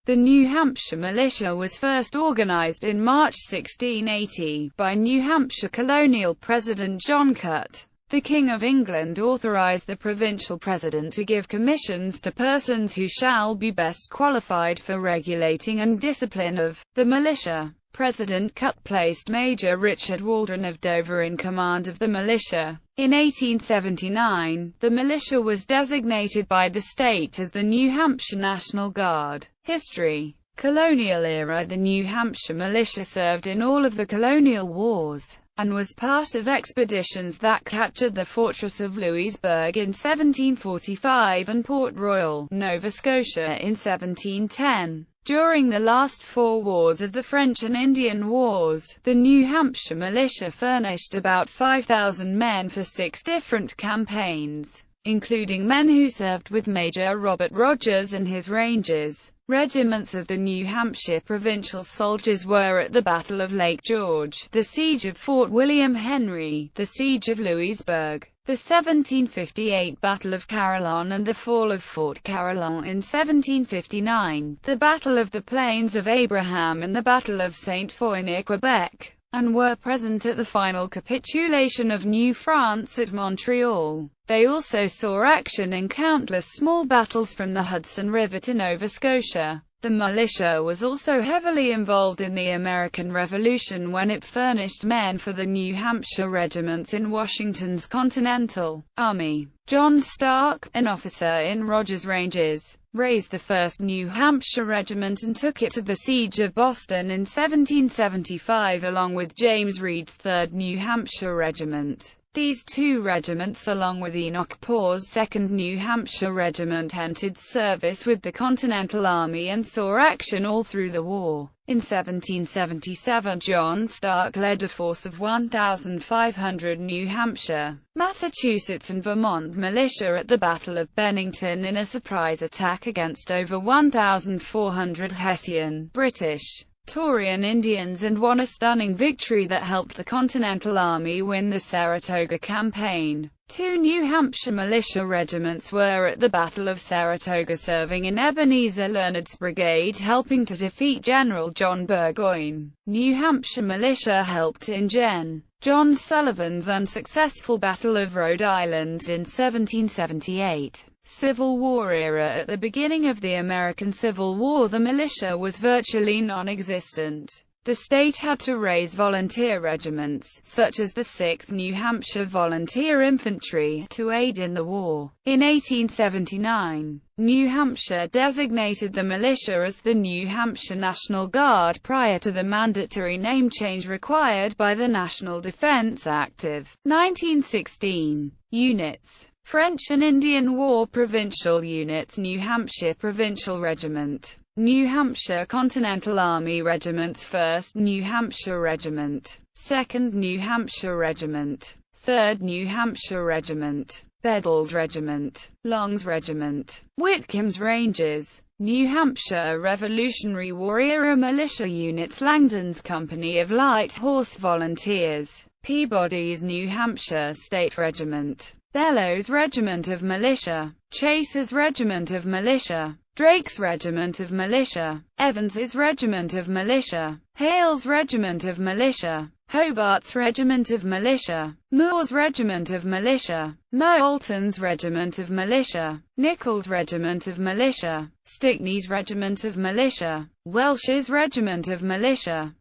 The New Hampshire Militia was first organized in March 1680, by New Hampshire Colonial President John Cutt. The King of England authorized the provincial president to give commissions to persons who shall be best qualified for regulating and discipline of the militia. President Cutt placed Major Richard Waldron of Dover in command of the militia. In 1879, the militia was designated by the state as the New Hampshire National Guard. History. Colonial era. The New Hampshire Militia served in all of the colonial wars, and was part of expeditions that captured the fortress of Louisburg in 1745 and Port Royal, Nova Scotia in 1710. During the last four wars of the French and Indian Wars, the New Hampshire Militia furnished about 5,000 men for 6 different campaigns, including men who served with Major Robert Rogers and his Rangers. Regiments of the New Hampshire provincial soldiers were at the Battle of Lake George, the Siege of Fort William Henry, the Siege of Louisburg, the 1758 Battle of Carillon and the fall of Fort Carillon in 1759, the Battle of the Plains of Abraham and the Battle of Saint Foy near Quebec, and were present at the final capitulation of New France at Montreal. They also saw action in countless small battles from the Hudson River to Nova Scotia. The militia was also heavily involved in the American Revolution when it furnished men for the New Hampshire regiments in Washington's Continental Army. John Stark, an officer in Rogers' Rangers, raised the 1st New Hampshire Regiment and took it to the Siege of Boston in 1775 along with James Reed's 3rd New Hampshire Regiment. These two regiments, along with Enoch Paw's 2nd New Hampshire Regiment, entered service with the Continental Army and saw action all through the war. In 1777, John Stark led a force of 1,500 New Hampshire, Massachusetts and Vermont militia at the Battle of Bennington in a surprise attack against over 1,400 Hessian, British, Taurian Indians, and won a stunning victory that helped the Continental Army win the Saratoga Campaign. 2 New Hampshire militia regiments were at the Battle of Saratoga, serving in Ebenezer Leonard's brigade, helping to defeat General John Burgoyne. New Hampshire militia helped in Gen. John Sullivan's unsuccessful Battle of Rhode Island in 1778. Civil War era. At the beginning of the American Civil War, the militia was virtually non-existent. The state had to raise volunteer regiments, such as the 6th New Hampshire Volunteer Infantry, to aid in the war. In 1879, New Hampshire designated the militia as the New Hampshire National Guard prior to the mandatory name change required by the National Defense Act of 1916. Units. French and Indian War Provincial Units. New Hampshire Provincial Regiment, New Hampshire Continental Army Regiments, 1st New Hampshire Regiment, 2nd New Hampshire Regiment, 3rd New Hampshire Regiment, Beddoes Regiment, Long's Regiment, Whitcomb's Rangers. New Hampshire Revolutionary War era militia units. Langdon's Company of Light Horse Volunteers, Peabody's New Hampshire State Regiment, Bellows Regiment of Militia, Chase's Regiment of Militia, Drake's Regiment of Militia, Evans's Regiment of Militia, Hale's Regiment of Militia, Hobart's Regiment of Militia, Moore's Regiment of Militia, Moulton's Regiment of Militia, Nichols' Regiment of Militia, Stickney's Regiment of Militia, Welsh's Regiment of Militia,